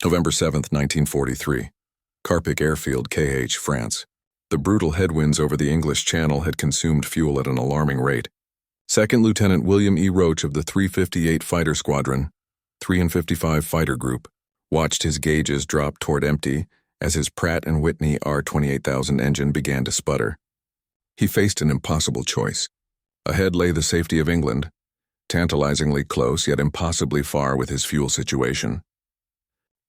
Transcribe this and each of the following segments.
November 7, 1943. Carpic Airfield, KH, France. The brutal headwinds over the English Channel had consumed fuel at an alarming rate. Second Lieutenant William E. Roach of the 358 Fighter Squadron, 355 Fighter Group, watched his gauges drop toward empty as his Pratt Whitney R-2800 engine began to sputter. He faced an impossible choice. Ahead lay the safety of England, tantalizingly close yet impossibly far with his fuel situation.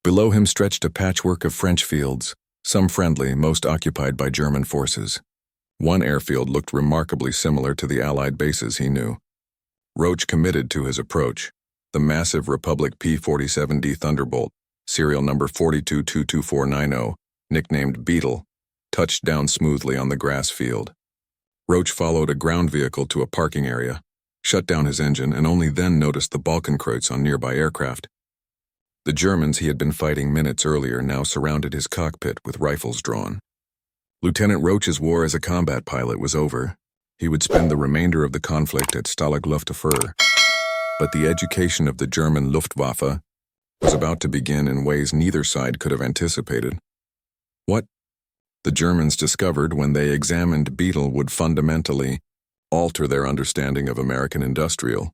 Below him stretched a patchwork of French fields, some friendly, most occupied by German forces. One airfield looked remarkably similar to the Allied bases he knew. Roach committed to his approach. The massive Republic P-47 Thunderbolt, serial number 4222490, nicknamed Beetle, touched down smoothly on the grass field. Roach followed a ground vehicle to a parking area, shut down his engine, and only then noticed the Balkenkreuz on nearby aircraft. The Germans he had been fighting minutes earlier now surrounded his cockpit with rifles drawn. Lieutenant Roach's war as a combat pilot was over. He would spend the remainder of the conflict at Stalag Luftwaffe, but the education of the German Luftwaffe was about to begin in ways neither side could have anticipated. What the Germans discovered when they examined Beetle would fundamentally alter their understanding of American industrial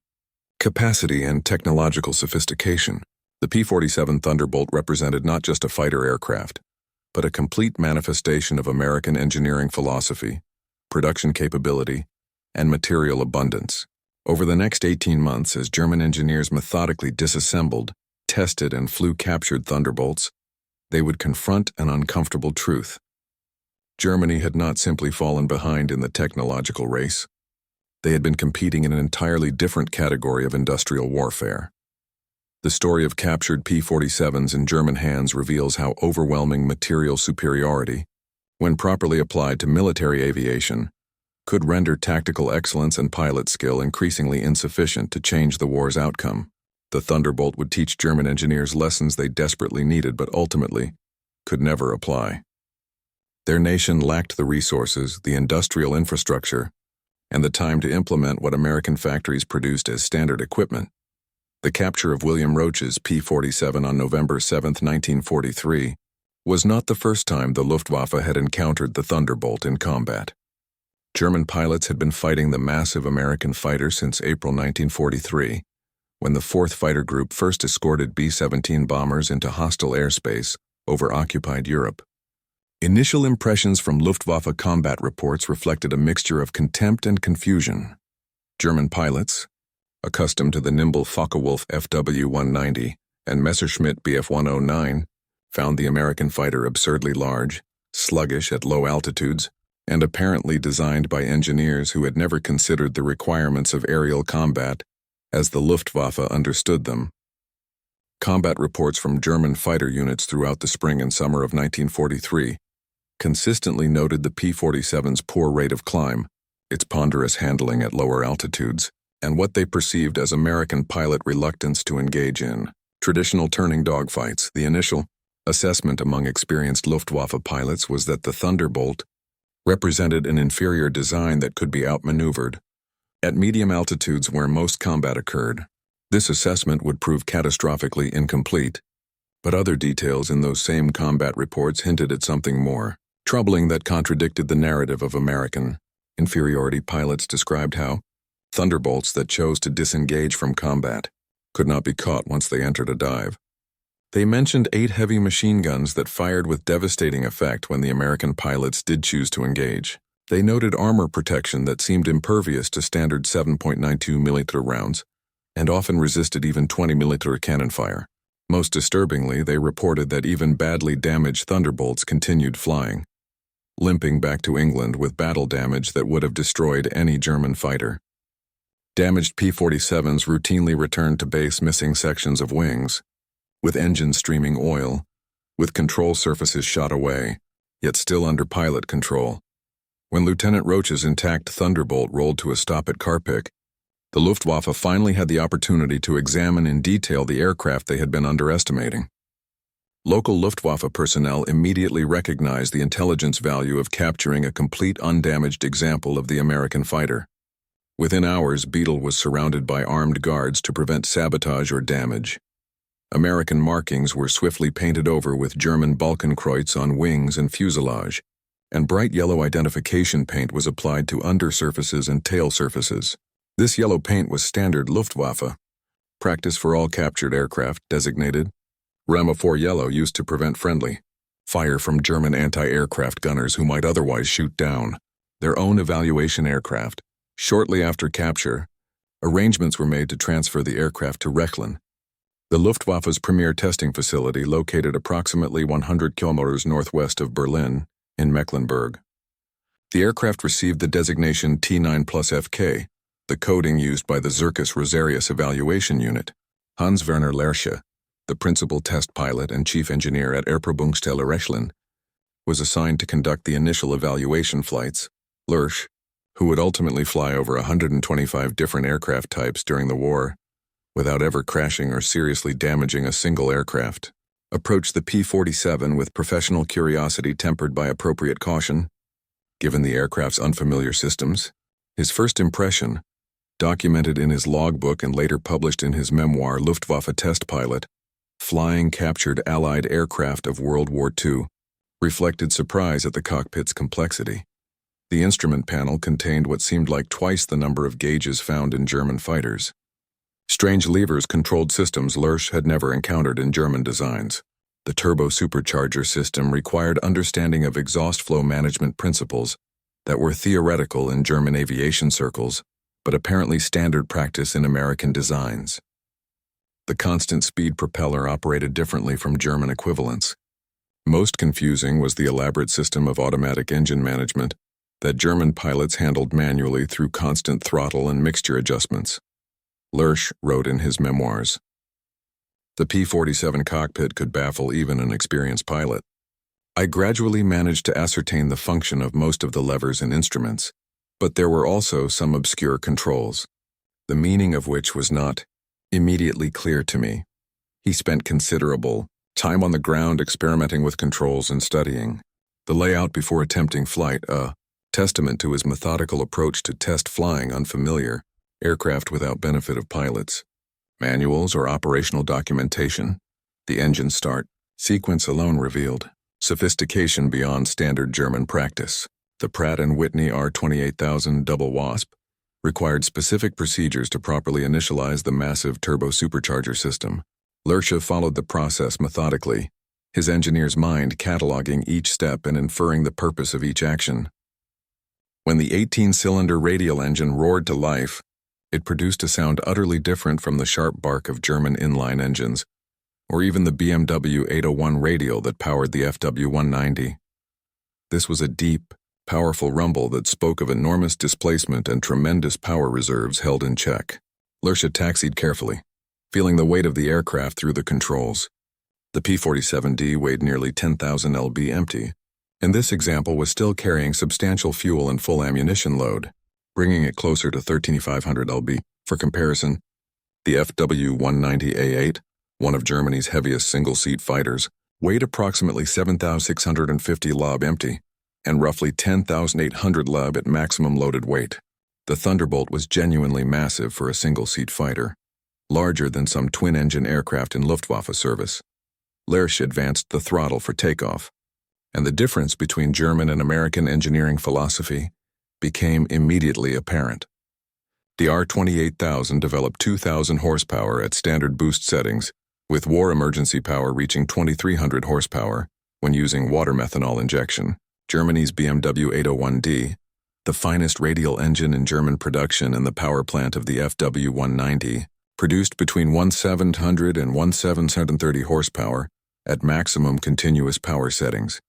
capacity and technological sophistication. The P-47 Thunderbolt represented not just a fighter aircraft, but a complete manifestation of American engineering philosophy, production capability, and material abundance. Over the next 18 months, as German engineers methodically disassembled, tested, and flew captured Thunderbolts, they would confront an uncomfortable truth. Germany had not simply fallen behind in the technological race. They had been competing in an entirely different category of industrial warfare. The story of captured P-47s in German hands reveals how overwhelming material superiority, when properly applied to military aviation, could render tactical excellence and pilot skill increasingly insufficient to change the war's outcome. The Thunderbolt would teach German engineers lessons they desperately needed but ultimately could never apply. Their nation lacked the resources, the industrial infrastructure, and the time to implement what American factories produced as standard equipment. The capture of William Roach's P-47 on November 7, 1943, was not the first time the Luftwaffe had encountered the Thunderbolt in combat. German pilots had been fighting the massive American fighter since April 1943, when the 4th Fighter Group first escorted B-17 bombers into hostile airspace over occupied Europe. Initial impressions from Luftwaffe combat reports reflected a mixture of contempt and confusion. German pilots, accustomed to the nimble Focke-Wulf FW-190 and Messerschmitt Bf-109, found the American fighter absurdly large, sluggish at low altitudes, and apparently designed by engineers who had never considered the requirements of aerial combat as the Luftwaffe understood them. Combat reports from German fighter units throughout the spring and summer of 1943 consistently noted the P-47's poor rate of climb, its ponderous handling at lower altitudes, and what they perceived as American pilot reluctance to engage in traditional turning dogfights. The initial assessment among experienced Luftwaffe pilots was that the Thunderbolt represented an inferior design that could be outmaneuvered. At medium altitudes where most combat occurred, this assessment would prove catastrophically incomplete, but other details in those same combat reports hinted at something more troubling that contradicted the narrative of American inferiority. Pilots described how Thunderbolts that chose to disengage from combat could not be caught once they entered a dive. They mentioned 8 heavy machine guns that fired with devastating effect when the American pilots did choose to engage. They noted armor protection that seemed impervious to standard 7.92mm rounds and often resisted even 20mm cannon fire. Most disturbingly, they reported that even badly damaged Thunderbolts continued flying, limping back to England with battle damage that would have destroyed any German fighter. Damaged P-47s routinely returned to base missing sections of wings, with engines streaming oil, with control surfaces shot away, yet still under pilot control. When Lieutenant Roach's intact Thunderbolt rolled to a stop at Karpik, the Luftwaffe finally had the opportunity to examine in detail the aircraft they had been underestimating. Local Luftwaffe personnel immediately recognized the intelligence value of capturing a complete undamaged example of the American fighter. Within hours, Beetle was surrounded by armed guards to prevent sabotage or damage. American markings were swiftly painted over with German Balkenkreuz on wings and fuselage, and bright yellow identification paint was applied to undersurfaces and tail surfaces. This yellow paint was standard Luftwaffe practice for all captured aircraft, designated Rama-4 yellow, used to prevent friendly fire from German anti-aircraft gunners who might otherwise shoot down their own evaluation aircraft. Shortly after capture, arrangements were made to transfer the aircraft to Rechlin, the Luftwaffe's premier testing facility located approximately 100 kilometers northwest of Berlin in Mecklenburg. The aircraft received the designation T9+FK, the coding used by the Zirkus Rosarius Evaluation Unit. Hans Werner Lerche, the principal test pilot and chief engineer at Erprobungsstelle Rechlin, was assigned to conduct the initial evaluation flights. Lerche, who would ultimately fly over 125 different aircraft types during the war, without ever crashing or seriously damaging a single aircraft, approached the P-47 with professional curiosity tempered by appropriate caution. Given the aircraft's unfamiliar systems, his first impression, documented in his logbook and later published in his memoir Luftwaffe Test Pilot, Flying Captured Allied Aircraft of World War II, reflected surprise at the cockpit's complexity. The instrument panel contained what seemed like twice the number of gauges found in German fighters. Strange levers controlled systems Lerche had never encountered in German designs. The turbosupercharger system required understanding of exhaust flow management principles that were theoretical in German aviation circles, but apparently standard practice in American designs. The constant speed propeller operated differently from German equivalents. Most confusing was the elaborate system of automatic engine management that German pilots handled manually through constant throttle and mixture adjustments. Lerche wrote in his memoirs, "The P-47 cockpit could baffle even an experienced pilot. I gradually managed to ascertain the function of most of the levers and instruments, but there were also some obscure controls, the meaning of which was not immediately clear to me." He spent considerable time on the ground experimenting with controls and studying the layout before attempting flight, a testament to his methodical approach to test flying unfamiliar aircraft without benefit of pilots. Manuals or operational documentation, the engine start sequence alone revealed sophistication beyond standard German practice. The Pratt Whitney R-2800 double wasp required specific procedures to properly initialize the massive turbosupercharger system. Lerche followed the process methodically, his engineer's mind cataloging each step and inferring the purpose of each action. When the 18-cylinder radial engine roared to life, it produced a sound utterly different from the sharp bark of German inline engines, or even the BMW 801 radial that powered the FW-190. This was a deep, powerful rumble that spoke of enormous displacement and tremendous power reserves held in check. Lerche taxied carefully, feeling the weight of the aircraft through the controls. The P-47D weighed nearly 10,000 lb empty, and this example was still carrying substantial fuel and full ammunition load, bringing it closer to 13,500 lb. For comparison, the FW-190A8, one of Germany's heaviest single-seat fighters, weighed approximately 7,650 lb empty, and roughly 10,800 lb at maximum loaded weight. The Thunderbolt was genuinely massive for a single-seat fighter, larger than some twin-engine aircraft in Luftwaffe service. Lerche advanced the throttle for takeoff, and the difference between German and American engineering philosophy became immediately apparent. The R-2800 developed 2,000 horsepower at standard boost settings, with war emergency power reaching 2,300 horsepower when using water methanol injection. Germany's BMW 801D, the finest radial engine in German production and the power plant of the FW-190, produced between 1,700 and 1,730 horsepower at maximum continuous power settings.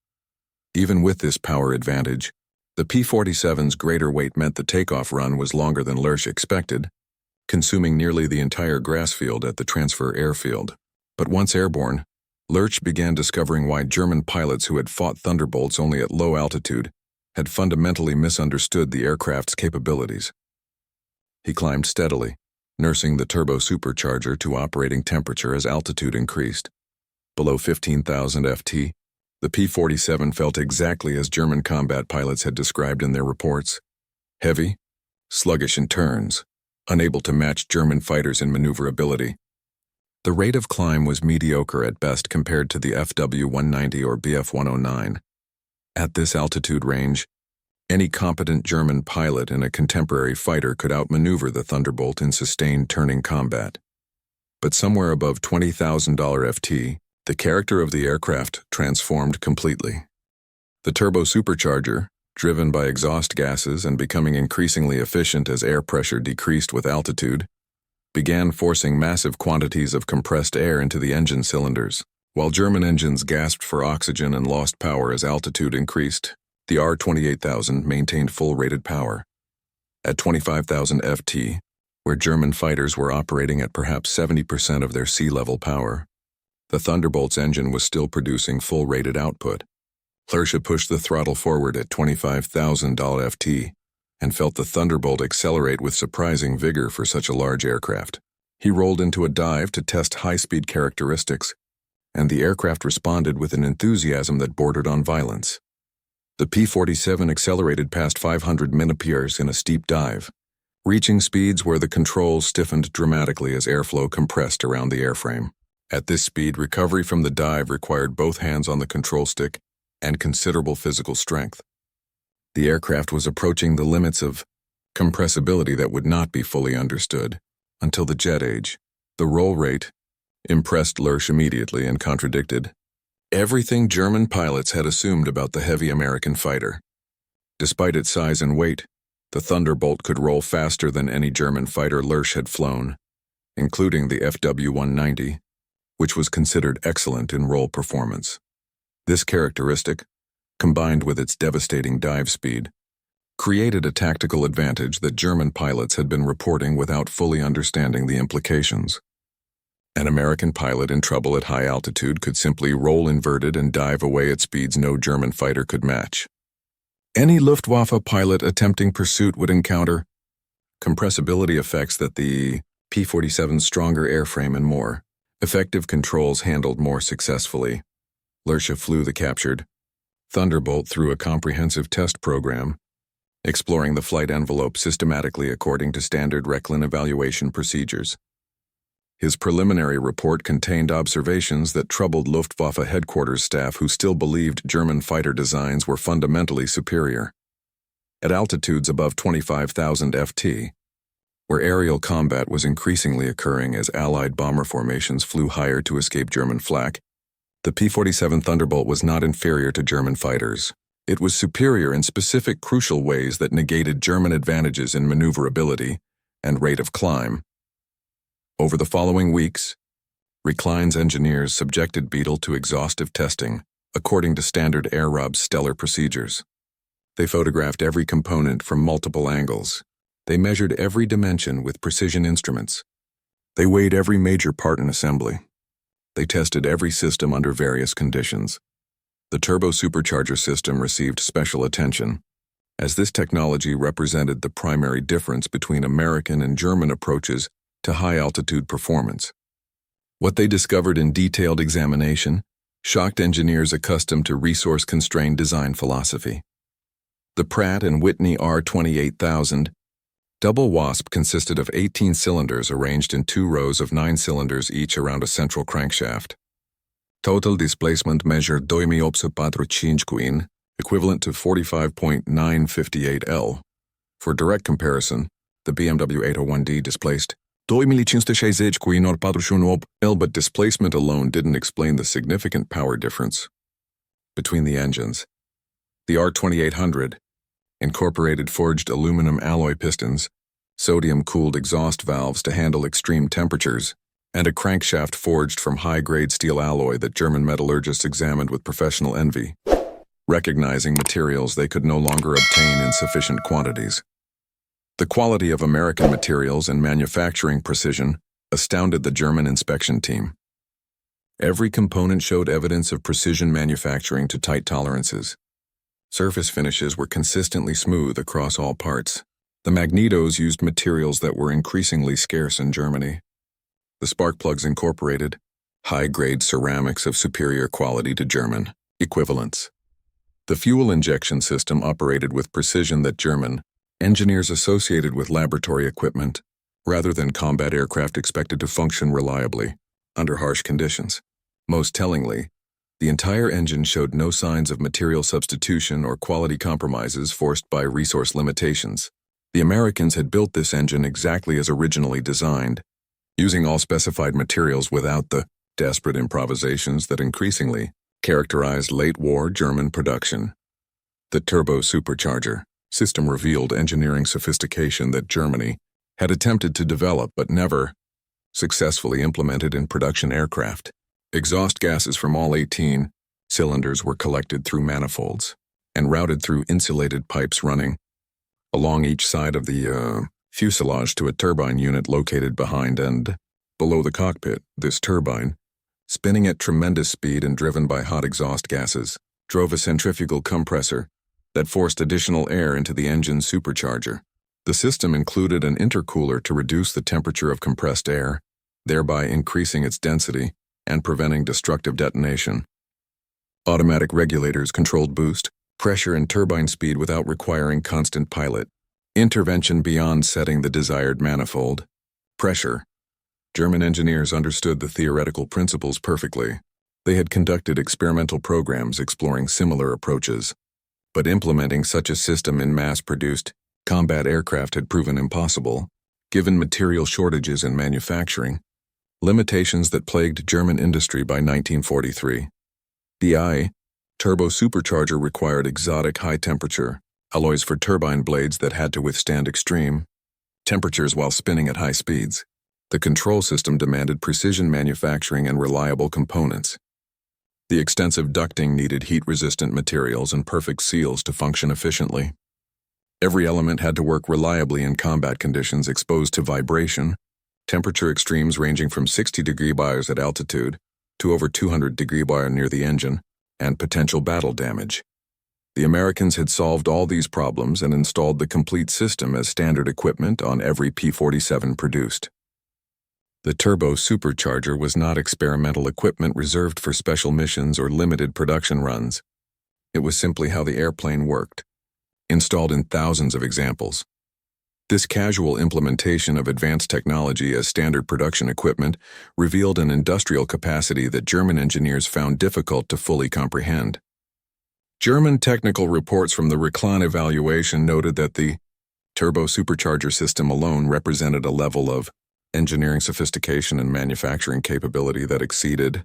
Even with this power advantage, the P-47's greater weight meant the takeoff run was longer than Lerche expected, consuming nearly the entire grass field at the transfer airfield. But once airborne, Lerche began discovering why German pilots who had fought Thunderbolts only at low altitude had fundamentally misunderstood the aircraft's capabilities. He climbed steadily, nursing the turbosupercharger to operating temperature as altitude increased. Below 15,000 FT, the P-47 felt exactly as German combat pilots had described in their reports: heavy, sluggish in turns, unable to match German fighters in maneuverability. The rate of climb was mediocre at best compared to the FW-190 or Bf-109. At this altitude range, any competent German pilot in a contemporary fighter could outmaneuver the Thunderbolt in sustained turning combat. But somewhere above $20,000 FT, the character of the aircraft transformed completely. The turbosupercharger, driven by exhaust gases and becoming increasingly efficient as air pressure decreased with altitude, began forcing massive quantities of compressed air into the engine cylinders. While German engines gasped for oxygen and lost power as altitude increased, the R-2800 maintained full rated power. At 25,000 FT, where German fighters were operating at perhaps 70% of their sea-level power, the Thunderbolt's engine was still producing full rated output. Lerche pushed the throttle forward at 25,000 FT and felt the Thunderbolt accelerate with surprising vigor for such a large aircraft. He rolled into a dive to test high-speed characteristics, and the aircraft responded with an enthusiasm that bordered on violence. The P-47 accelerated past 500 mph in a steep dive, reaching speeds where the controls stiffened dramatically as airflow compressed around the airframe. At this speed, recovery from the dive required both hands on the control stick and considerable physical strength. The aircraft was approaching the limits of compressibility that would not be fully understood until the jet age. The roll rate impressed Lerche immediately and contradicted everything German pilots had assumed about the heavy American fighter. Despite its size and weight, the Thunderbolt could roll faster than any German fighter Lerche had flown, including the FW-190, which was considered excellent in roll performance. This characteristic, combined with its devastating dive speed, created a tactical advantage that German pilots had been reporting without fully understanding the implications. An American pilot in trouble at high altitude could simply roll inverted and dive away at speeds no German fighter could match. Any Luftwaffe pilot attempting pursuit would encounter compressibility effects that the P-47's stronger airframe and more effective controls handled more successfully. Lerche flew the captured Thunderbolt through a comprehensive test program, exploring the flight envelope systematically according to standard Rechlin evaluation procedures. His preliminary report contained observations that troubled Luftwaffe headquarters staff who still believed German fighter designs were fundamentally superior. At altitudes above 25,000 FT, where aerial combat was increasingly occurring as Allied bomber formations flew higher to escape German flak, the P-47 Thunderbolt was not inferior to German fighters. It was superior in specific crucial ways that negated German advantages in maneuverability and rate of climb. Over the following weeks, Rechlin's engineers subjected Beetle to exhaustive testing, according to standard Airob's stellar procedures. They photographed every component from multiple angles. They measured every dimension with precision instruments. They weighed every major part in assembly. They tested every system under various conditions. The turbosupercharger system received special attention, as this technology represented the primary difference between American and German approaches to high-altitude performance. What they discovered in detailed examination shocked engineers accustomed to resource-constrained design philosophy. The Pratt Whitney R-2800 double wasp consisted of 18 cylinders arranged in 2 rows of 9 cylinders each around a central crankshaft. Total displacement measured 2,845, equivalent to 45.958 L. For direct comparison, the BMW 801D displaced 2,560 L, but displacement alone didn't explain the significant power difference between the engines. The R-2800 incorporated forged aluminum alloy pistons, sodium-cooled exhaust valves to handle extreme temperatures, and a crankshaft forged from high-grade steel alloy that German metallurgists examined with professional envy, recognizing materials they could no longer obtain in sufficient quantities. The quality of American materials and manufacturing precision astounded the German inspection team. Every component showed evidence of precision manufacturing to tight tolerances. Surface finishes were consistently smooth across all parts. The magnetos used materials that were increasingly scarce in Germany. The spark plugs incorporated high-grade ceramics of superior quality to German equivalents. The fuel injection system operated with precision that German engineers associated with laboratory equipment, rather than combat aircraft expected to function reliably. under harsh conditions. Most tellingly, the entire engine showed no signs of material substitution or quality compromises forced by resource limitations. The Americans had built this engine exactly as originally designed, using all specified materials without the desperate improvisations that increasingly characterized late-war German production. The turbosupercharger system revealed engineering sophistication that Germany had attempted to develop but never successfully implemented in production aircraft. Exhaust gases from all 18 cylinders were collected through manifolds and routed through insulated pipes running along each side of the fuselage to a turbine unit located behind and below the cockpit. This turbine, spinning at tremendous speed and driven by hot exhaust gases, drove a centrifugal compressor that forced additional air into the engine's supercharger. The system included an intercooler to reduce the temperature of compressed air, thereby increasing its density and preventing destructive detonation. Automatic regulators controlled boost, pressure, and turbine speed without requiring constant pilot intervention beyond setting the desired manifold pressure. German engineers understood the theoretical principles perfectly. They had conducted experimental programs exploring similar approaches, but implementing such a system in mass-produced combat aircraft had proven impossible, given material shortages in manufacturing, limitations that plagued German industry by 1943. The turbosupercharger required exotic high-temperature alloys for turbine blades that had to withstand extreme temperatures while spinning at high speeds. The control system demanded precision manufacturing and reliable components. The extensive ducting needed heat-resistant materials and perfect seals to function efficiently. Every element had to work reliably in combat conditions exposed to vibration, temperature extremes ranging from 60-degree bars at altitude to over 200-degree bar near the engine, and potential battle damage. The Americans had solved all these problems and installed the complete system as standard equipment on every P-47 produced. The turbosupercharger was not experimental equipment reserved for special missions or limited production runs. It was simply how the airplane worked, installed in thousands of examples. This casual implementation of advanced technology as standard production equipment revealed an industrial capacity that German engineers found difficult to fully comprehend. German technical reports from the Rechlin evaluation noted that the turbosupercharger system alone represented a level of engineering sophistication and manufacturing capability that exceeded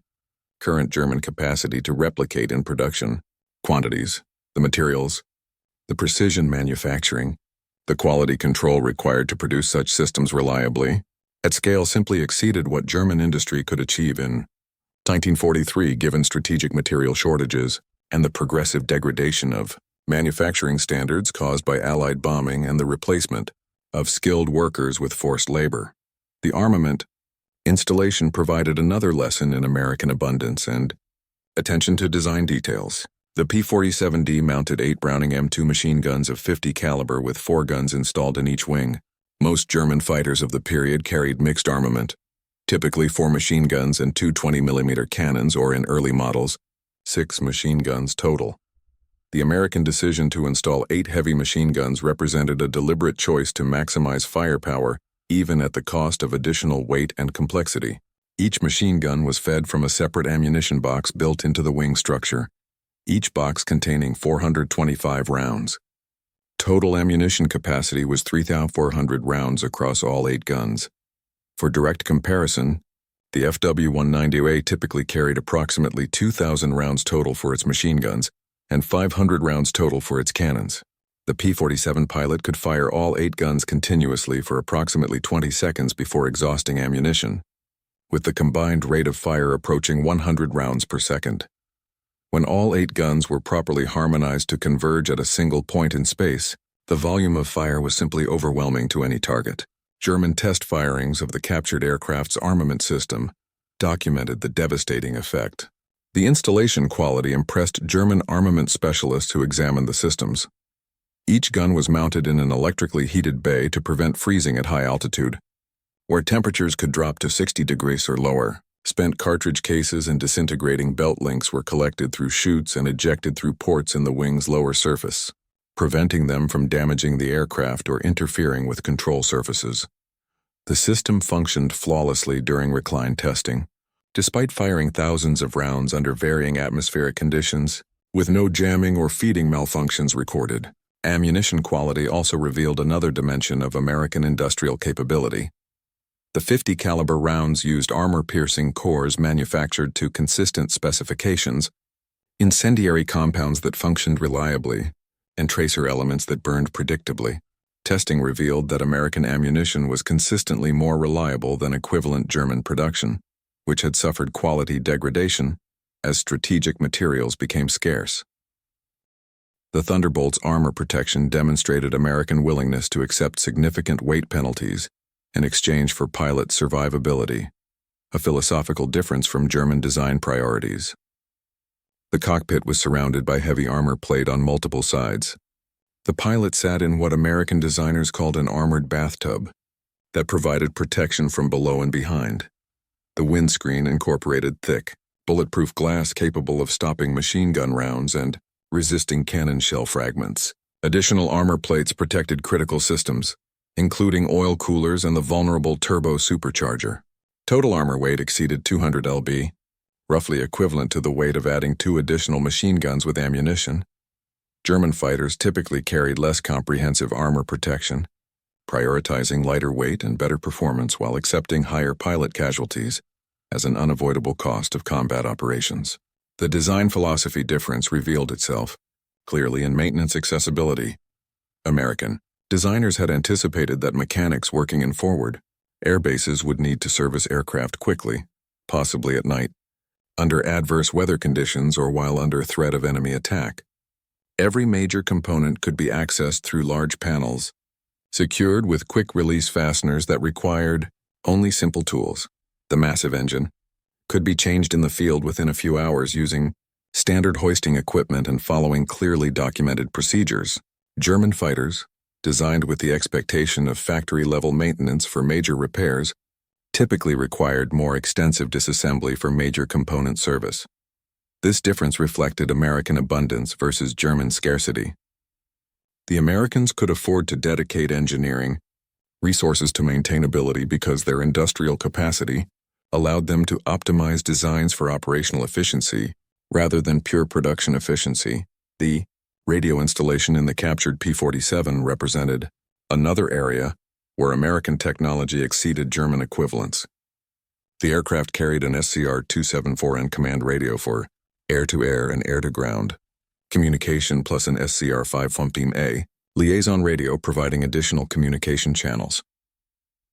current German capacity to replicate in production quantities, the materials, the precision manufacturing, the quality control required to produce such systems reliably, at scale simply exceeded what German industry could achieve in 1943 given strategic material shortages and the progressive degradation of manufacturing standards caused by Allied bombing and the replacement of skilled workers with forced labor. The armament installation provided another lesson in American abundance and attention to design details. The P-47D mounted 8 Browning M2 machine guns of 50 caliber with 4 guns installed in each wing. Most German fighters of the period carried mixed armament, typically 4 machine guns and 2 20mm cannons, or in early models, 6 machine guns total. The American decision to install 8 heavy machine guns represented a deliberate choice to maximize firepower, even at the cost of additional weight and complexity. Each machine gun was fed from a separate ammunition box built into the wing structure, each box containing 425 rounds. Total ammunition capacity was 3,400 rounds across all 8 guns. For direct comparison, the FW-190A typically carried approximately 2,000 rounds total for its machine guns and 500 rounds total for its cannons. The P-47 pilot could fire all 8 guns continuously for approximately 20 seconds before exhausting ammunition, with the combined rate of fire approaching 100 rounds per second. When all 8 guns were properly harmonized to converge at a single point in space, the volume of fire was simply overwhelming to any target. German test firings of the captured aircraft's armament system documented the devastating effect. The installation quality impressed German armament specialists who examined the systems. Each gun was mounted in an electrically heated bay to prevent freezing at high altitude, where temperatures could drop to 60 degrees or lower. Spent cartridge cases and disintegrating belt links were collected through chutes and ejected through ports in the wing's lower surface, preventing them from damaging the aircraft or interfering with control surfaces. The system functioned flawlessly during Rechlin testing, Despite firing thousands of rounds under varying atmospheric conditions, with no jamming or feeding malfunctions recorded, ammunition quality also revealed another dimension of American industrial capability. The 50 caliber rounds used armor-piercing cores manufactured to consistent specifications, incendiary compounds that functioned reliably, and tracer elements that burned predictably. Testing revealed that American ammunition was consistently more reliable than equivalent German production, which had suffered quality degradation as strategic materials became scarce. The Thunderbolt's armor protection demonstrated American willingness to accept significant weight penalties in exchange for pilot survivability, a philosophical difference from German design priorities. The cockpit was surrounded by heavy armor plate on multiple sides. The pilot sat in what American designers called an armored bathtub that provided protection from below and behind. The windscreen incorporated thick, bulletproof glass capable of stopping machine gun rounds and resisting cannon shell fragments. Additional armor plates protected critical systems, including oil coolers and the vulnerable turbosupercharger. Total armor weight exceeded 200 lb, roughly equivalent to the weight of adding 2 additional machine guns with ammunition. German fighters typically carried less comprehensive armor protection, prioritizing lighter weight and better performance while accepting higher pilot casualties as an unavoidable cost of combat operations. The design philosophy difference revealed itself clearly in maintenance accessibility. American designers had anticipated that mechanics working in forward air bases would need to service aircraft quickly, possibly at night, under adverse weather conditions or while under threat of enemy attack. Every major component could be accessed through large panels, secured with quick-release fasteners that required only simple tools. The massive engine could be changed in the field within a few hours using standard hoisting equipment and following clearly documented procedures. German fighters, designed with the expectation of factory-level maintenance for major repairs, typically required more extensive disassembly for major component service. This difference reflected American abundance versus German scarcity. The Americans could afford to dedicate engineering resources to maintainability because their industrial capacity allowed them to optimize designs for operational efficiency rather than pure production efficiency. The radio installation in the captured P-47 represented another area where American technology exceeded German equivalents. The aircraft carried an SCR-274N command radio for air-to-air and air-to-ground communication plus an SCR-5 liaison radio providing additional communication channels.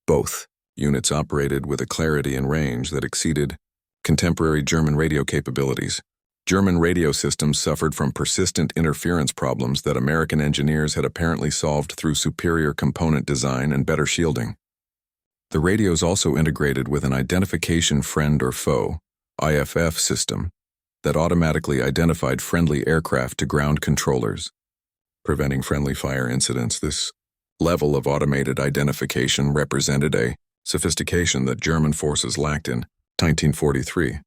Both units operated with a clarity and range that exceeded contemporary German radio capabilities. German radio systems suffered from persistent interference problems that American engineers had apparently solved through superior component design and better shielding. The radios also integrated with an identification friend or foe (IFF) system that automatically identified friendly aircraft to ground controllers, preventing friendly fire incidents. This level of automated identification represented a sophistication that German forces lacked in 1943.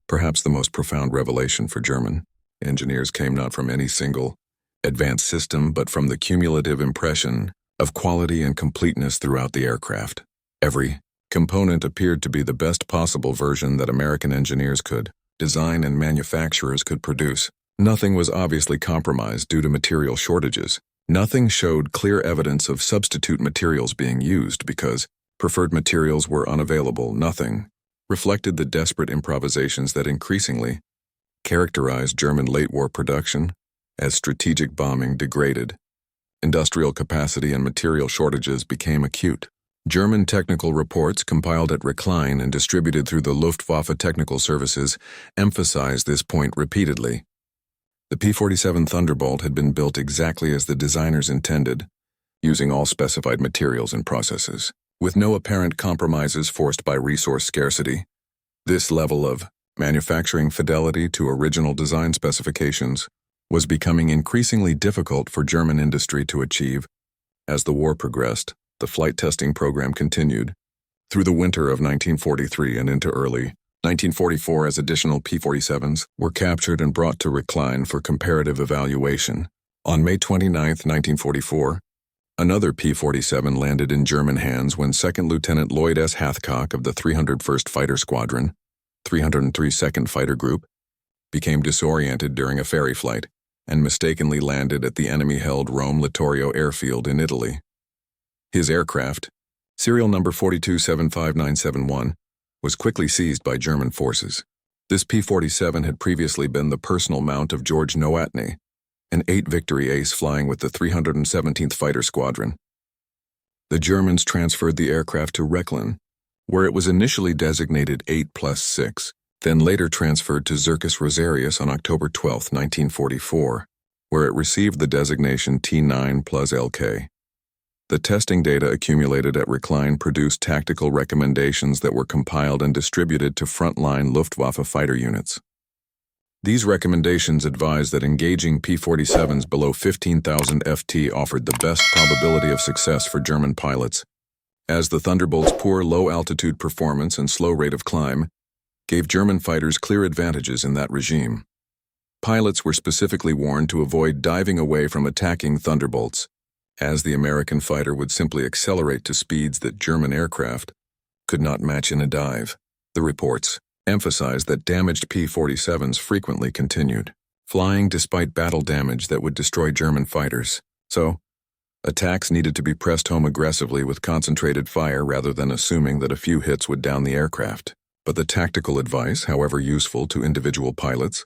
Perhaps the most profound revelation for German engineers came not from any single advanced system but from the cumulative impression of quality and completeness throughout the aircraft. Every component appeared to be the best possible version that American engineers could design and manufacturers could produce. Nothing was obviously compromised due to material shortages. Nothing showed clear evidence of substitute materials being used because preferred materials were unavailable. Nothing reflected the desperate improvisations that increasingly characterized German late-war production as strategic bombing degraded. Industrial capacity and material shortages became acute. German technical reports compiled at Rechlin and distributed through the Luftwaffe technical services emphasized this point repeatedly. The P-47 Thunderbolt had been built exactly as the designers intended, using all specified materials and processes, with no apparent compromises forced by resource scarcity. This level of manufacturing fidelity to original design specifications was becoming increasingly difficult for German industry to achieve. As the war progressed, the flight testing program continued through the winter of 1943 and into early 1944 as additional P-47s were captured and brought to Rechlin for comparative evaluation. On May 29, 1944, another P-47 landed in German hands when 2nd Lieutenant Lloyd S. Hathcock of the 301st Fighter Squadron, 302nd Fighter Group, became disoriented during a ferry flight and mistakenly landed at the enemy-held Rome Littorio airfield in Italy. His aircraft, serial number 4275971, was quickly seized by German forces. This P-47 had previously been the personal mount of George Nowotny, an 8 victory ace flying with the 317th Fighter Squadron. The Germans transferred the aircraft to Rechlin, where it was initially designated 8+6, then later transferred to Zircus Rosarius on October 12, 1944, where it received the designation T9+LK. The testing data accumulated at Rechlin produced tactical recommendations that were compiled and distributed to frontline Luftwaffe fighter units. These recommendations advised that engaging P-47s below 15,000 FT offered the best probability of success for German pilots, as the Thunderbolt's poor low-altitude performance and slow rate of climb gave German fighters clear advantages in that regime. Pilots were specifically warned to avoid diving away from attacking Thunderbolts, as the American fighter would simply accelerate to speeds that German aircraft could not match in a dive. The reports emphasized that damaged P-47s frequently continued, flying despite battle damage that would destroy German fighters. So, attacks needed to be pressed home aggressively with concentrated fire rather than assuming that a few hits would down the aircraft. But the tactical advice, however useful to individual pilots,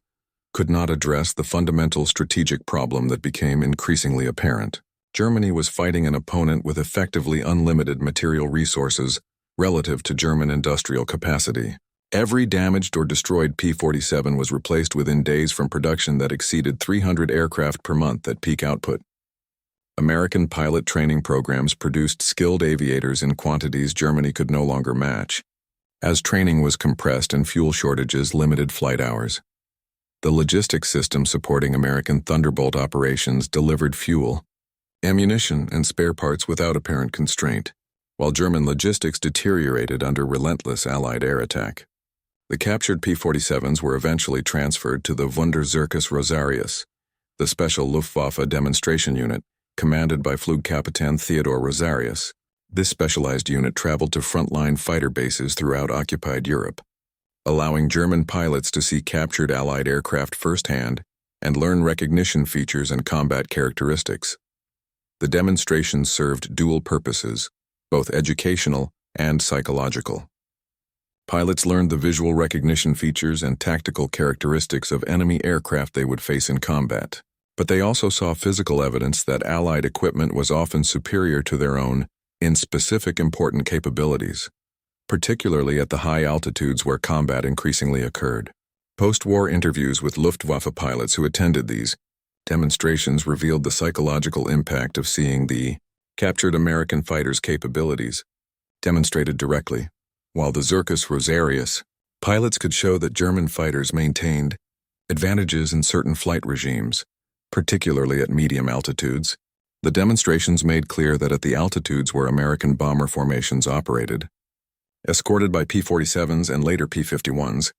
could not address the fundamental strategic problem that became increasingly apparent. Germany was fighting an opponent with effectively unlimited material resources relative to German industrial capacity. Every damaged or destroyed P-47 was replaced within days from production that exceeded 300 aircraft per month at peak output. American pilot training programs produced skilled aviators in quantities Germany could no longer match, as training was compressed and fuel shortages limited flight hours. The logistics system supporting American Thunderbolt operations delivered fuel, ammunition, and spare parts without apparent constraint, while German logistics deteriorated under relentless Allied air attack. The captured P-47s were eventually transferred to the Zircus Rosarius, the special Luftwaffe demonstration unit, commanded by Flugkapitän Theodor Rosarius. This specialized unit traveled to frontline fighter bases throughout occupied Europe, allowing German pilots to see captured Allied aircraft firsthand and learn recognition features and combat characteristics. The demonstrations served dual purposes, both educational and psychological. Pilots learned the visual recognition features and tactical characteristics of enemy aircraft they would face in combat, but they also saw physical evidence that Allied equipment was often superior to their own in specific important capabilities, particularly at the high altitudes where combat increasingly occurred. Post-war interviews with Luftwaffe pilots who attended these demonstrations revealed the psychological impact of seeing the captured American fighters' capabilities demonstrated directly. While the Zircus Rosarius, pilots could show that German fighters maintained advantages in certain flight regimes, particularly at medium altitudes. The demonstrations made clear that at the altitudes where American bomber formations operated, escorted by P-47s and later P-51s,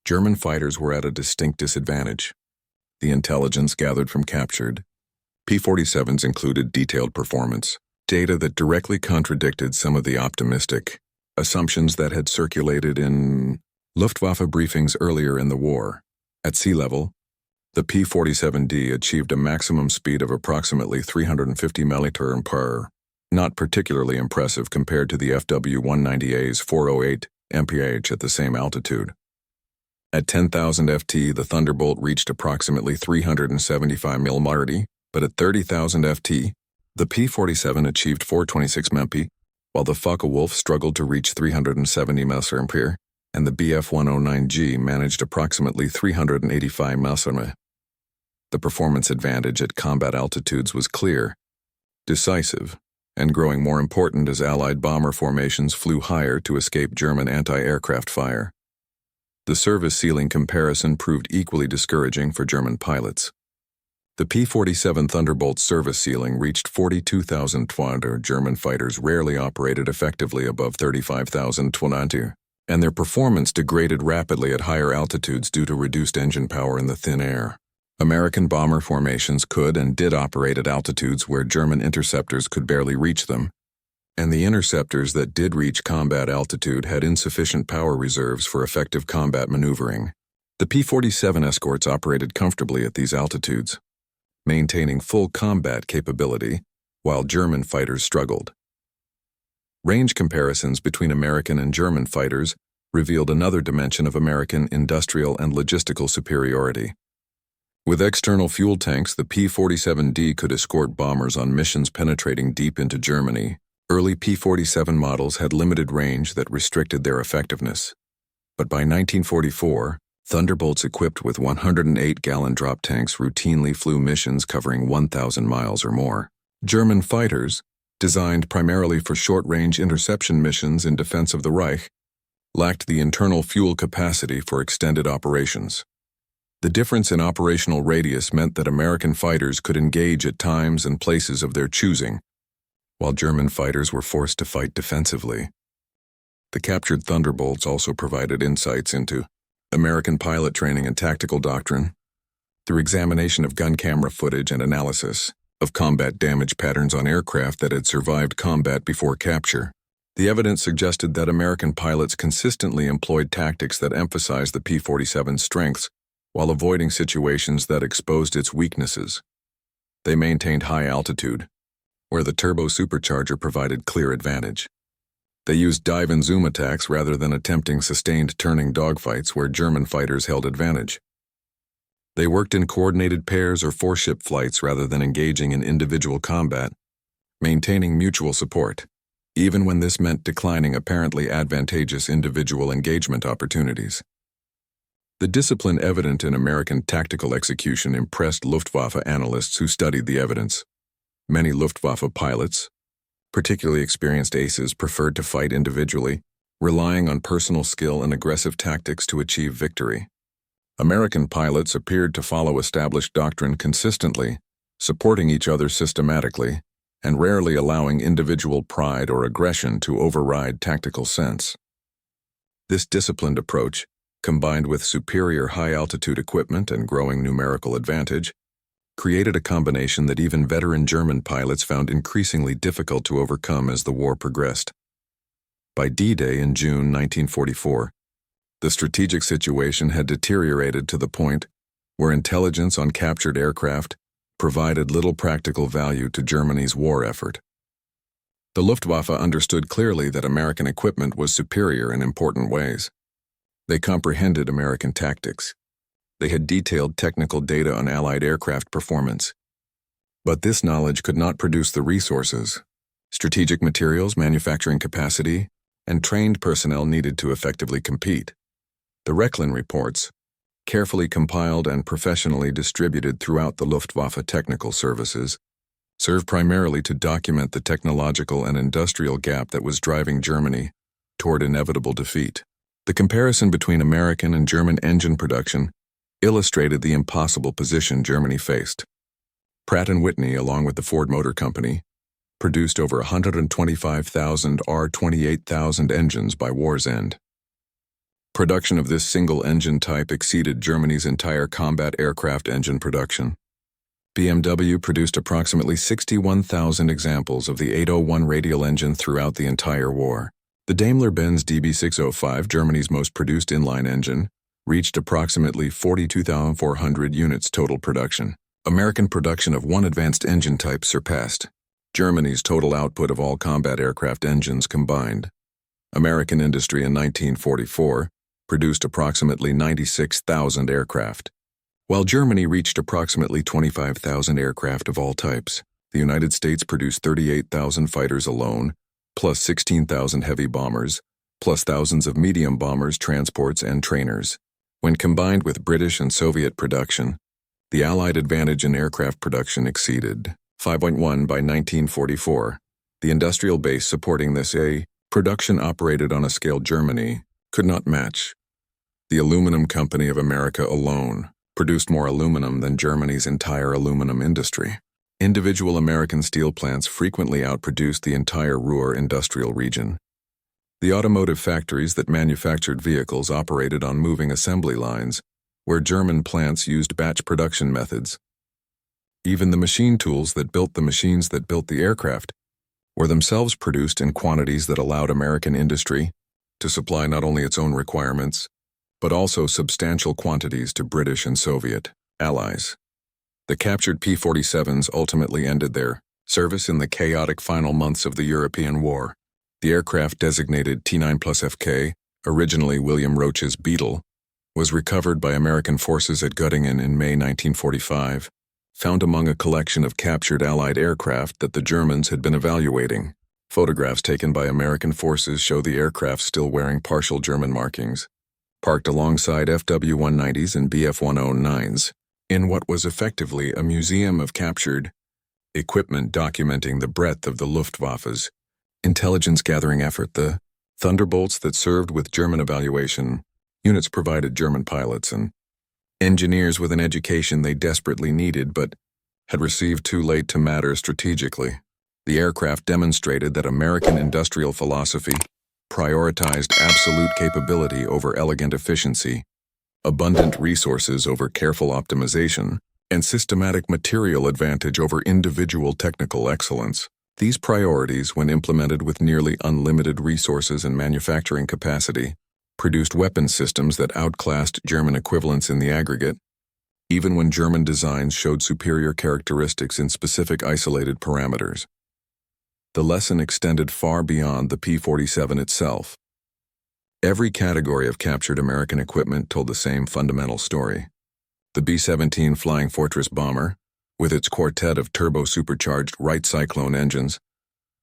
German fighters were at a distinct disadvantage. The intelligence gathered from captured P-47s included detailed performance data that directly contradicted some of the optimistic assumptions that had circulated in Luftwaffe briefings earlier in the war. At sea level, the P-47D achieved a maximum speed of approximately 350 mph, not particularly impressive compared to the FW-190A's 408 mph at the same altitude. At 10,000 FT, the Thunderbolt reached approximately 375 mph, but at 30,000 FT, the P-47 achieved 426 mph, while the Focke-Wulf struggled to reach 370 mph, and the Bf-109G managed approximately 385 mph. The performance advantage at combat altitudes was clear, decisive, and growing more important as Allied bomber formations flew higher to escape German anti-aircraft fire. The service ceiling comparison proved equally discouraging for German pilots. The P-47 Thunderbolt service ceiling reached 42,200. German fighters rarely operated effectively above 35,200, and their performance degraded rapidly at higher altitudes due to reduced engine power in the thin air. American bomber formations could and did operate at altitudes where German interceptors could barely reach them, and the interceptors that did reach combat altitude had insufficient power reserves for effective combat maneuvering. The P-47 escorts operated comfortably at these altitudes, maintaining full combat capability, while German fighters struggled. Range comparisons between American and German fighters revealed another dimension of American industrial and logistical superiority. With external fuel tanks, the P-47D could escort bombers on missions penetrating deep into Germany. Early P-47 models had limited range that restricted their effectiveness. But by 1944, Thunderbolts equipped with 108-gallon drop tanks routinely flew missions covering 1,000 miles or more. German fighters, designed primarily for short-range interception missions in defense of the Reich, lacked the internal fuel capacity for extended operations. The difference in operational radius meant that American fighters could engage at times and places of their choosing, while German fighters were forced to fight defensively. The captured Thunderbolts also provided insights into American pilot training and tactical doctrine through examination of gun camera footage and analysis of combat damage patterns on aircraft that had survived combat before capture. The evidence suggested that American pilots consistently employed tactics that emphasized the P-47's strengths while avoiding situations that exposed its weaknesses. They maintained high altitude, where the turbosupercharger provided clear advantage. They used dive and zoom attacks rather than attempting sustained turning dogfights where German fighters held advantage. They worked in coordinated pairs or four-ship flights rather than engaging in individual combat, maintaining mutual support, even when this meant declining apparently advantageous individual engagement opportunities. The discipline evident in American tactical execution impressed Luftwaffe analysts who studied the evidence. Many Luftwaffe pilots, particularly experienced aces, preferred to fight individually, relying on personal skill and aggressive tactics to achieve victory. American pilots appeared to follow established doctrine consistently, supporting each other systematically, and rarely allowing individual pride or aggression to override tactical sense. This disciplined approach, combined with superior high-altitude equipment and growing numerical advantage, created a combination that even veteran German pilots found increasingly difficult to overcome as the war progressed. By D-Day in June 1944, the strategic situation had deteriorated to the point where intelligence on captured aircraft provided little practical value to Germany's war effort. The Luftwaffe understood clearly that American equipment was superior in important ways. They comprehended American tactics. They had detailed technical data on Allied aircraft performance. But this knowledge could not produce the resources, strategic materials, manufacturing capacity, and trained personnel needed to effectively compete. The Rechlin reports, carefully compiled and professionally distributed throughout the Luftwaffe technical services, serve primarily to document the technological and industrial gap that was driving Germany toward inevitable defeat. The comparison between American and German engine production illustrated the impossible position Germany faced. Pratt Whitney, along with the Ford Motor Company, produced over 125,000 R-2800 engines by war's end. Production of this single engine type exceeded Germany's entire combat aircraft engine production. BMW produced approximately 61,000 examples of the 801 radial engine throughout the entire war. The Daimler-Benz DB605, Germany's most produced inline engine, reached approximately 42,400 units total production. American production of one advanced engine type surpassed Germany's total output of all combat aircraft engines combined. American industry in 1944 produced approximately 96,000 aircraft. While Germany reached approximately 25,000 aircraft of all types, the United States produced 38,000 fighters alone, plus 16,000 heavy bombers, plus thousands of medium bombers, transports, and trainers. When combined with British and Soviet production, the Allied advantage in aircraft production exceeded 5.1 by 1944. The industrial base supporting this production operated on a scale Germany could not match. The Aluminum Company of America alone produced more aluminum than Germany's entire aluminum industry. Individual American steel plants frequently outproduced the entire Ruhr industrial region. The automotive factories that manufactured vehicles operated on moving assembly lines, where German plants used batch production methods. Even the machine tools that built the machines that built the aircraft were themselves produced in quantities that allowed American industry to supply not only its own requirements, but also substantial quantities to British and Soviet allies. The captured P-47s ultimately ended their service in the chaotic final months of the European War. The aircraft, designated T9+FK, originally William Roach's Beetle, was recovered by American forces at Göttingen in May 1945, found among a collection of captured Allied aircraft that the Germans had been evaluating. Photographs taken by American forces show the aircraft still wearing partial German markings, parked alongside FW-190s and BF-109s, in what was effectively a museum of captured equipment documenting the breadth of the Luftwaffe's intelligence-gathering effort. The Thunderbolts that served with German evaluation units provided German pilots and engineers with an education they desperately needed but had received too late to matter strategically. The aircraft demonstrated that American industrial philosophy prioritized absolute capability over elegant efficiency, abundant resources over careful optimization, and systematic material advantage over individual technical excellence. These priorities, when implemented with nearly unlimited resources and manufacturing capacity, produced weapon systems that outclassed German equivalents in the aggregate, even when German designs showed superior characteristics in specific isolated parameters. The lesson extended far beyond the P-47 itself. Every category of captured American equipment told the same fundamental story. The B-17 Flying Fortress bomber, with its quartet of turbo-supercharged Wright Cyclone engines,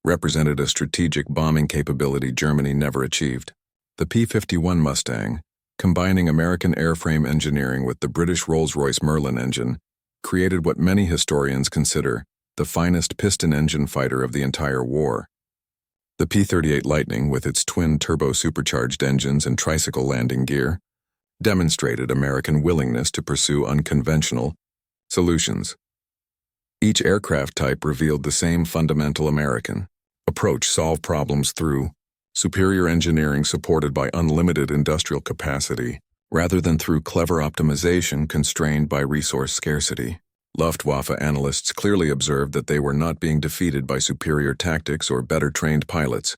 represented a strategic bombing capability Germany never achieved. The P-51 Mustang, combining American airframe engineering with the British Rolls-Royce Merlin engine, created what many historians consider the finest piston engine fighter of the entire war. The P-38 Lightning, with its twin turbo-supercharged engines and tricycle landing gear, demonstrated American willingness to pursue unconventional solutions. Each aircraft type revealed the same fundamental American approach: solve problems through superior engineering supported by unlimited industrial capacity, rather than through clever optimization constrained by resource scarcity. Luftwaffe analysts clearly observed that they were not being defeated by superior tactics or better-trained pilots,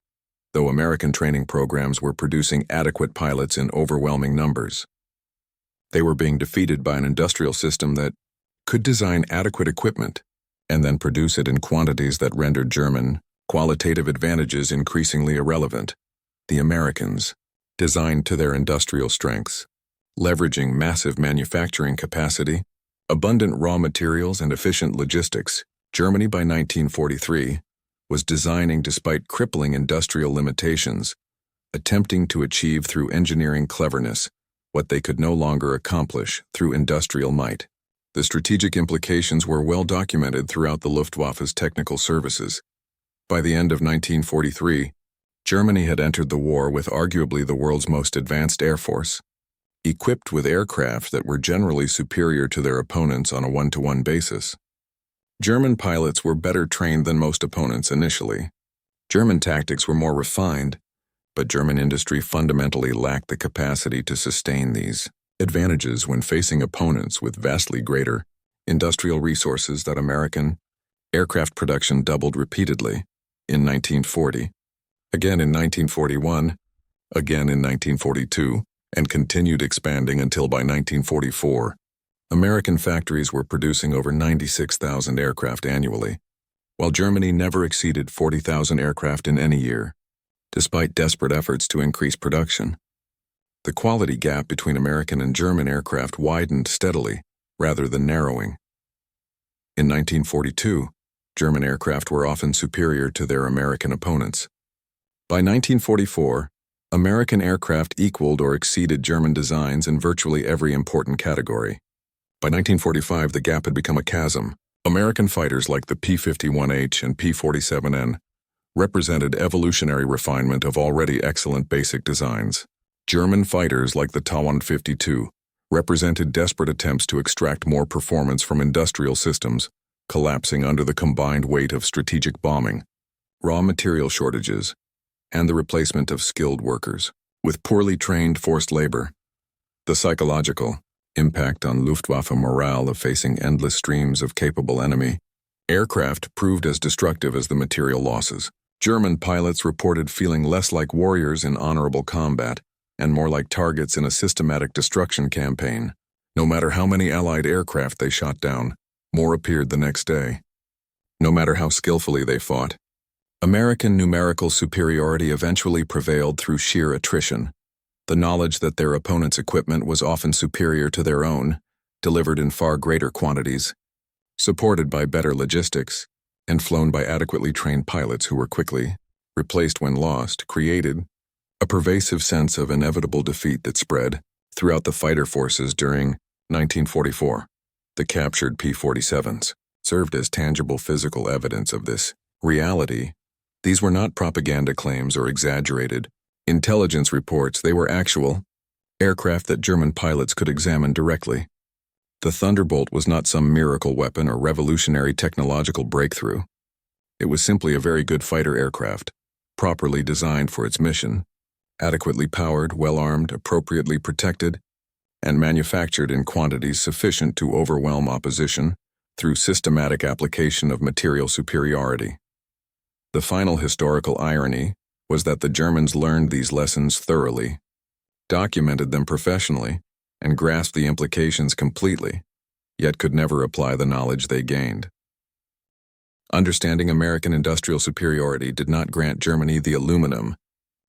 though American training programs were producing adequate pilots in overwhelming numbers. They were being defeated by an industrial system that could design adequate equipment and then produce it in quantities that rendered German qualitative advantages increasingly irrelevant. The Americans, designed to their industrial strengths, leveraging massive manufacturing capacity, abundant raw materials, and efficient logistics, Germany by 1943 was designing despite crippling industrial limitations, attempting to achieve through engineering cleverness what they could no longer accomplish through industrial might. The strategic implications were well documented throughout the Luftwaffe's technical services. By the end of 1943, Germany had entered the war with arguably the world's most advanced air force, equipped with aircraft that were generally superior to their opponents on a one-to-one basis. German pilots were better trained than most opponents initially. German tactics were more refined, but German industry fundamentally lacked the capacity to sustain these advantages when facing opponents with vastly greater industrial resources. That American aircraft production doubled repeatedly in 1940, again in 1941, again in 1942, and continued expanding until by 1944, American factories were producing over 96,000 aircraft annually, while Germany never exceeded 40,000 aircraft in any year, despite desperate efforts to increase production. The quality gap between American and German aircraft widened steadily, rather than narrowing. In 1942, German aircraft were often superior to their American opponents. By 1944, American aircraft equaled or exceeded German designs in virtually every important category. By 1945, the gap had become a chasm. American fighters like the P-51H and P-47N represented evolutionary refinement of already excellent basic designs. German fighters like the Tu-52 represented desperate attempts to extract more performance from industrial systems, collapsing under the combined weight of strategic bombing, raw material shortages, and the replacement of skilled workers with poorly trained forced labor. The psychological impact on Luftwaffe morale of facing endless streams of capable enemy aircraft proved as destructive as the material losses. German pilots reported feeling less like warriors in honorable combat and more like targets in a systematic destruction campaign. No matter how many Allied aircraft they shot down, more appeared the next day. No matter how skillfully they fought, American numerical superiority eventually prevailed through sheer attrition. The knowledge that their opponent's equipment was often superior to their own, delivered in far greater quantities, supported by better logistics, and flown by adequately trained pilots who were quickly replaced when lost, created a pervasive sense of inevitable defeat that spread throughout the fighter forces during 1944. The captured P-47s served as tangible physical evidence of this reality. These were not propaganda claims or exaggerated intelligence reports. They were actual aircraft that German pilots could examine directly. The Thunderbolt was not some miracle weapon or revolutionary technological breakthrough. It was simply a very good fighter aircraft, properly designed for its mission, adequately powered, well-armed, appropriately protected, and manufactured in quantities sufficient to overwhelm opposition through systematic application of material superiority. The final historical irony was that the Germans learned these lessons thoroughly, documented them professionally, and grasped the implications completely, yet could never apply the knowledge they gained. Understanding American industrial superiority did not grant Germany the aluminum,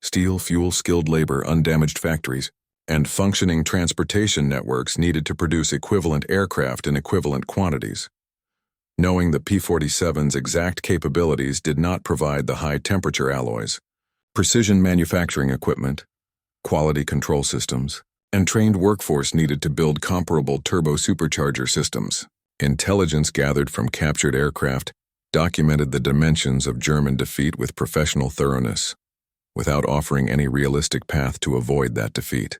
steel, fuel, skilled labor, undamaged factories, and functioning transportation networks needed to produce equivalent aircraft in equivalent quantities. Knowing the P-47's exact capabilities did not provide the high-temperature alloys, precision manufacturing equipment, quality control systems, and trained workforce needed to build comparable turbosupercharger systems. Intelligence gathered from captured aircraft documented the dimensions of German defeat with professional thoroughness, without offering any realistic path to avoid that defeat.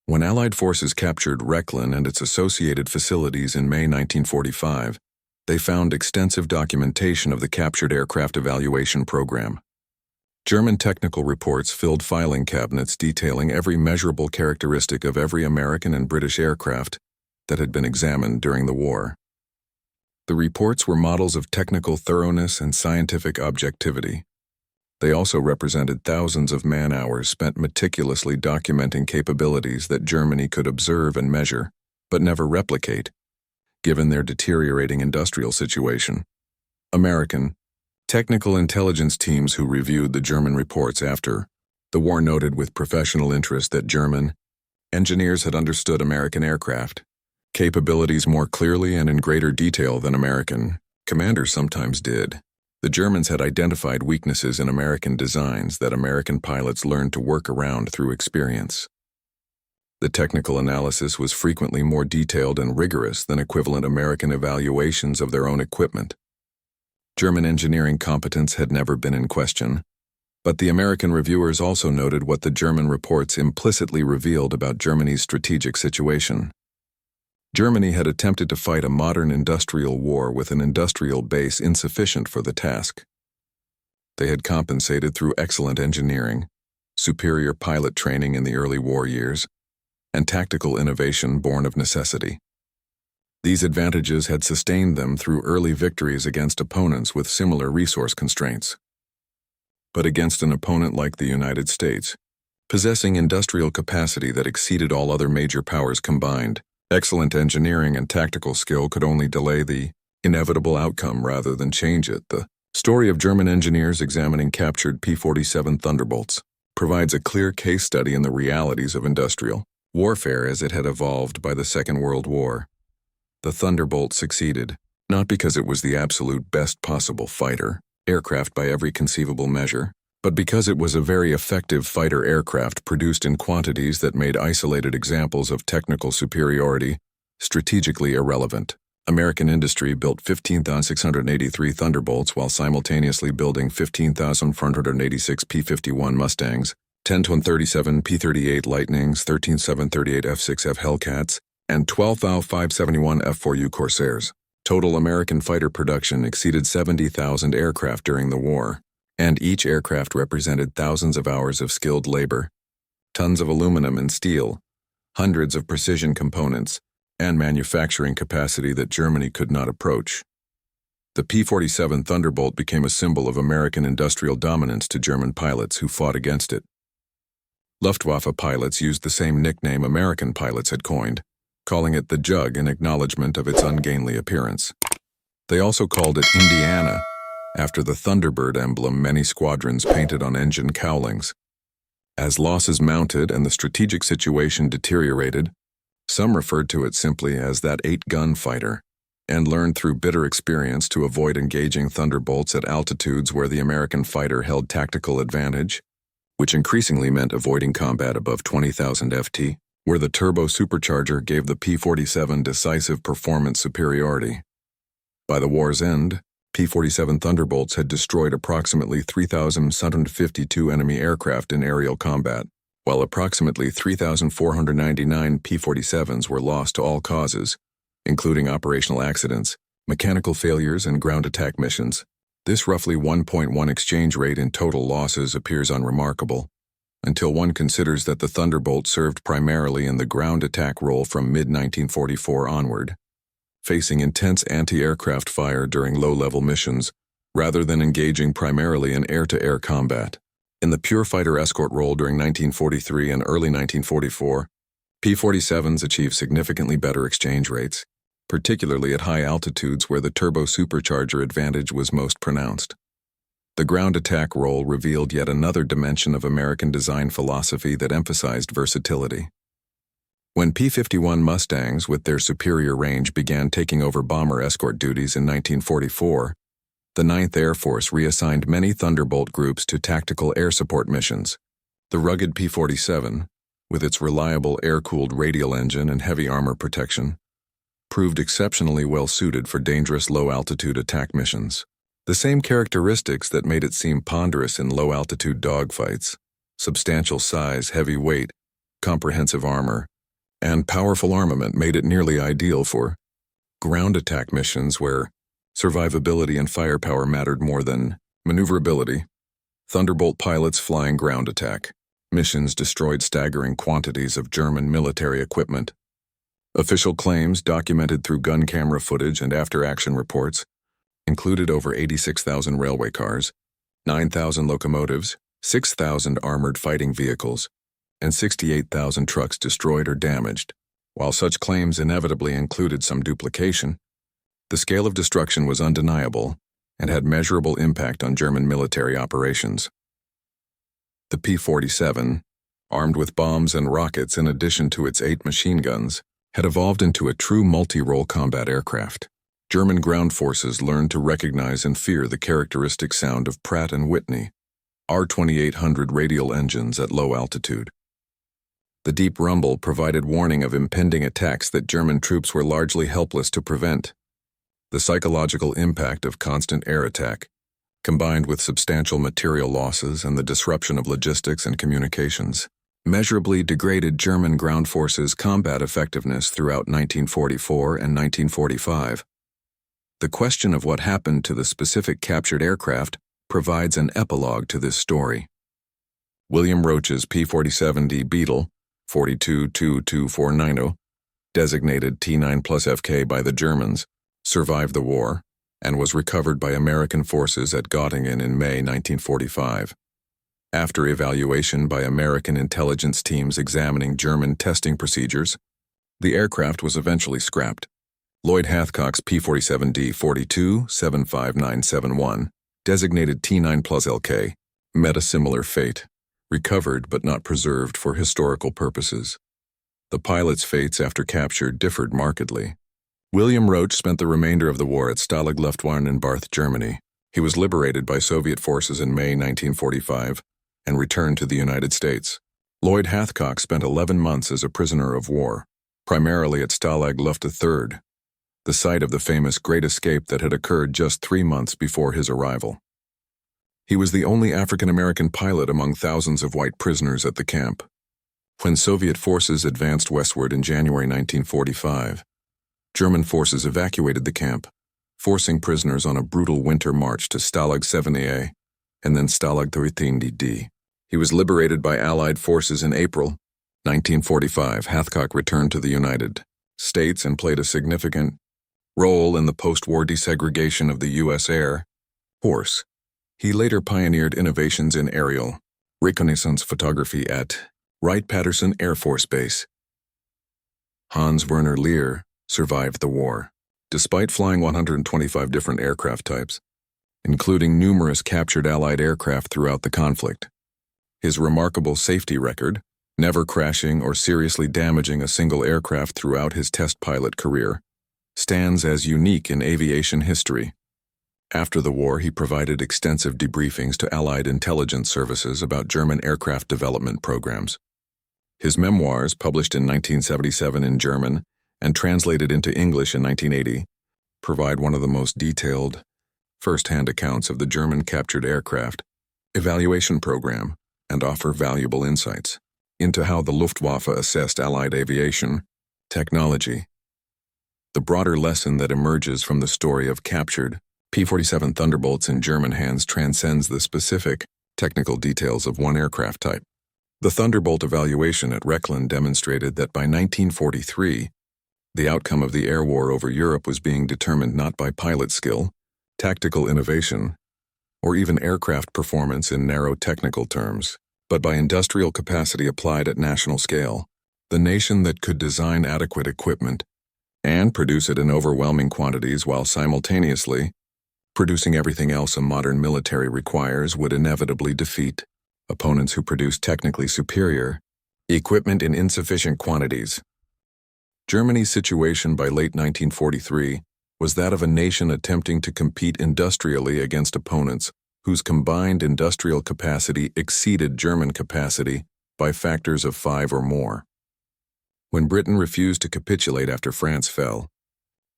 When Allied forces captured Rechlin and its associated facilities in May 1945, they found extensive documentation of the captured aircraft evaluation program. German technical reports filled filing cabinets detailing every measurable characteristic of every American and British aircraft that had been examined during the war. The reports were models of technical thoroughness and scientific objectivity. They also represented thousands of man-hours spent meticulously documenting capabilities that Germany could observe and measure, but never replicate, given their deteriorating industrial situation. American technical intelligence teams who reviewed the German reports after the war noted with professional interest that German engineers had understood American aircraft capabilities more clearly and in greater detail than American commanders sometimes did. The Germans had identified weaknesses in American designs that American pilots learned to work around through experience. The technical analysis was frequently more detailed and rigorous than equivalent American evaluations of their own equipment. German engineering competence had never been in question, but the American reviewers also noted what the German reports implicitly revealed about Germany's strategic situation. Germany had attempted to fight a modern industrial war with an industrial base insufficient for the task. They had compensated through excellent engineering, superior pilot training in the early war years, and tactical innovation born of necessity. These advantages had sustained them through early victories against opponents with similar resource constraints. But against an opponent like the United States, possessing industrial capacity that exceeded all other major powers combined, excellent engineering and tactical skill could only delay the inevitable outcome rather than change it. The story of German engineers examining captured P-47 Thunderbolts provides a clear case study in the realities of industrial warfare as it had evolved by the Second World War. The Thunderbolt succeeded, not because it was the absolute best possible fighter aircraft by every conceivable measure, but because it was a very effective fighter aircraft produced in quantities that made isolated examples of technical superiority strategically irrelevant. American industry built 15,683 Thunderbolts while simultaneously building 15,486 P-51 Mustangs, 10,137 P-38 Lightnings, 13,738 F-6F Hellcats, and 12,571 F-4U Corsairs. Total American fighter production exceeded 70,000 aircraft during the war, and each aircraft represented thousands of hours of skilled labor, tons of aluminum and steel, hundreds of precision components, and manufacturing capacity that Germany could not approach. The P-47 Thunderbolt became a symbol of American industrial dominance to German pilots who fought against it. Luftwaffe pilots used the same nickname American pilots had coined, calling it the Jug in acknowledgement of its ungainly appearance. They also called it Indiana, after the Thunderbird emblem many squadrons painted on engine cowlings. As losses mounted and the strategic situation deteriorated, some referred to it simply as that 8-gun fighter, and learned through bitter experience to avoid engaging Thunderbolts at altitudes where the American fighter held tactical advantage, which increasingly meant avoiding combat above 20,000 ft, where the turbosupercharger gave the P-47 decisive performance superiority. By the war's end, P-47 Thunderbolts had destroyed approximately 3,752 enemy aircraft in aerial combat, while approximately 3,499 P-47s were lost to all causes, including operational accidents, mechanical failures, and ground attack missions. This roughly 1.1 exchange rate in total losses appears unremarkable, until one considers that the Thunderbolt served primarily in the ground attack role from mid-1944 onward, facing intense anti-aircraft fire during low-level missions, rather than engaging primarily in air-to-air combat. In the pure fighter escort role during 1943 and early 1944, P-47s achieved significantly better exchange rates, particularly at high altitudes where the turbo-supercharger advantage was most pronounced. The ground attack role revealed yet another dimension of American design philosophy that emphasized versatility. When P-51 Mustangs with their superior range began taking over bomber escort duties in 1944, the 9th Air Force reassigned many Thunderbolt groups to tactical air support missions. The rugged P-47, with its reliable air-cooled radial engine and heavy armor protection, proved exceptionally well suited for dangerous low-altitude attack missions. The same characteristics that made it seem ponderous in low-altitude dogfights, substantial size, heavy weight, comprehensive armor, and powerful armament made it nearly ideal for ground attack missions where survivability and firepower mattered more than maneuverability. Thunderbolt pilots flying ground attack missions destroyed staggering quantities of German military equipment. Official claims documented through gun camera footage and after-action reports included over 86,000 railway cars, 9,000 locomotives, 6,000 armored fighting vehicles, and 68,000 trucks destroyed or damaged. While such claims inevitably included some duplication, the scale of destruction was undeniable and had measurable impact on German military operations. The P-47, armed with bombs and rockets in addition to its 8 machine guns, had evolved into a true multi-role combat aircraft. German ground forces learned to recognize and fear the characteristic sound of Pratt Whitney R-2800 radial engines at low altitude. The deep rumble provided warning of impending attacks that German troops were largely helpless to prevent. The psychological impact of constant air attack, combined with substantial material losses and the disruption of logistics and communications, measurably degraded German ground forces' combat effectiveness throughout 1944 and 1945. The question of what happened to the specific captured aircraft provides an epilogue to this story. William Roach's P-47D Beetle, 42-22490, designated T9+FK by the Germans, survived the war and was recovered by American forces at Göttingen in May 1945. After evaluation by American intelligence teams examining German testing procedures, the aircraft was eventually scrapped. Lloyd Hathcock's P-47D 42-75971, designated T9+LK, met a similar fate, recovered but not preserved for historical purposes. The pilot's fates after capture differed markedly. William Roach spent the remainder of the war at Stalag Luftwaffe in Barth, Germany. He was liberated by Soviet forces in May 1945 and returned to the United States. Lloyd Hathcock spent 11 months as a prisoner of war, primarily at Stalag Luft III, the site of the famous Great Escape that had occurred just 3 months before his arrival. He was the only African-American pilot among thousands of white prisoners at the camp. When Soviet forces advanced westward in January 1945, German forces evacuated the camp, forcing prisoners on a brutal winter march to Stalag 70A and then Stalag 13D. He was liberated by Allied forces in April 1945. Hathcock returned to the United States and played a significant role in the post-war desegregation of the U.S. Air Force. He later pioneered innovations in aerial reconnaissance photography at Wright-Patterson Air Force Base. Hans Werner Lerche survived the war, despite flying 125 different aircraft types, including numerous captured Allied aircraft throughout the conflict. His remarkable safety record, never crashing or seriously damaging a single aircraft throughout his test pilot career, stands as unique in aviation history. After the war, he provided extensive debriefings to Allied intelligence services about German aircraft development programs. His memoirs, published in 1977 in German and translated into English in 1980, provide one of the most detailed, first-hand accounts of the German captured aircraft evaluation program and offer valuable insights into how the Luftwaffe assessed Allied aviation technology. The broader lesson that emerges from the story of captured P-47 Thunderbolts in German hands transcends the specific, technical details of one aircraft type. The Thunderbolt evaluation at Rechlin demonstrated that by 1943, the outcome of the air war over Europe was being determined not by pilot skill, tactical innovation, or even aircraft performance in narrow technical terms, but by industrial capacity applied at national scale. The nation that could design adequate equipment and produce it in overwhelming quantities while simultaneously producing everything else a modern military requires would inevitably defeat opponents who produce technically superior equipment in insufficient quantities. Germany's situation by late 1943 was that of a nation attempting to compete industrially against opponents whose combined industrial capacity exceeded German capacity by factors of 5 or more. When Britain refused to capitulate after France fell,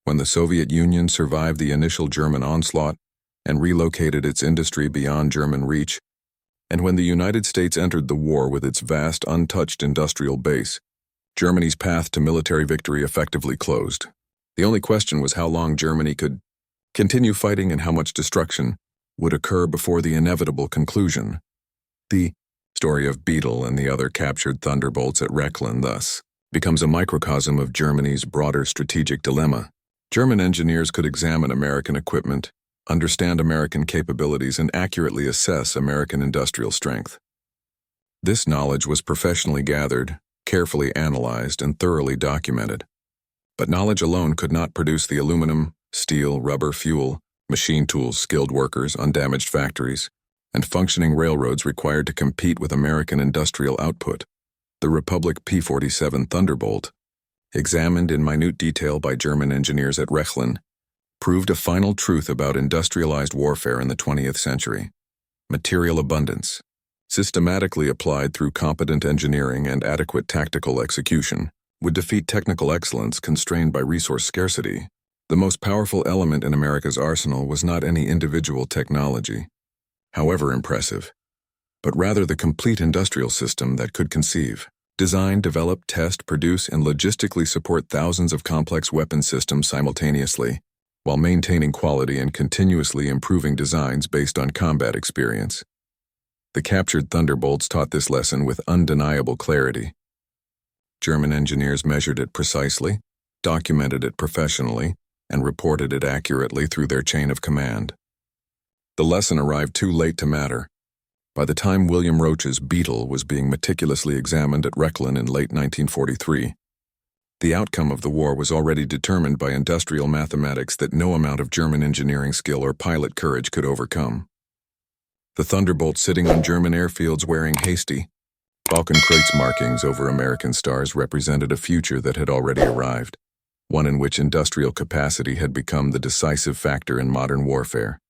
when the Soviet Union survived the initial German onslaught and relocated its industry beyond German reach, and when the United States entered the war with its vast, untouched industrial base, Germany's path to military victory effectively closed. The only question was how long Germany could continue fighting and how much destruction would occur before the inevitable conclusion. The story of Beetle and the other captured Thunderbolts at Rechlin, thus, becomes a microcosm of Germany's broader strategic dilemma. German engineers could examine American equipment, understand American capabilities, and accurately assess American industrial strength. This knowledge was professionally gathered, carefully analyzed, and thoroughly documented. But knowledge alone could not produce the aluminum, steel, rubber, fuel, machine tools, skilled workers, undamaged factories, and functioning railroads required to compete with American industrial output. The Republic P-47 Thunderbolt, examined in minute detail by German engineers at Rechlin, proved a final truth about industrialized warfare in the 20th century. Material abundance, systematically applied through competent engineering and adequate tactical execution, would defeat technical excellence constrained by resource scarcity. The most powerful element in America's arsenal was not any individual technology, however impressive, but rather the complete industrial system that could conceive, design, develop, test, produce, and logistically support thousands of complex weapon systems simultaneously, while maintaining quality and continuously improving designs based on combat experience. The captured Thunderbolts taught this lesson with undeniable clarity. German engineers measured it precisely, documented it professionally, and reported it accurately through their chain of command. The lesson arrived too late to matter. By the time William Roach's Beetle was being meticulously examined at Rechlin in late 1943, the outcome of the war was already determined by industrial mathematics that no amount of German engineering skill or pilot courage could overcome. The Thunderbolt sitting on German airfields wearing hasty Balkenkreuz markings over American stars represented a future that had already arrived, one in which industrial capacity had become the decisive factor in modern warfare.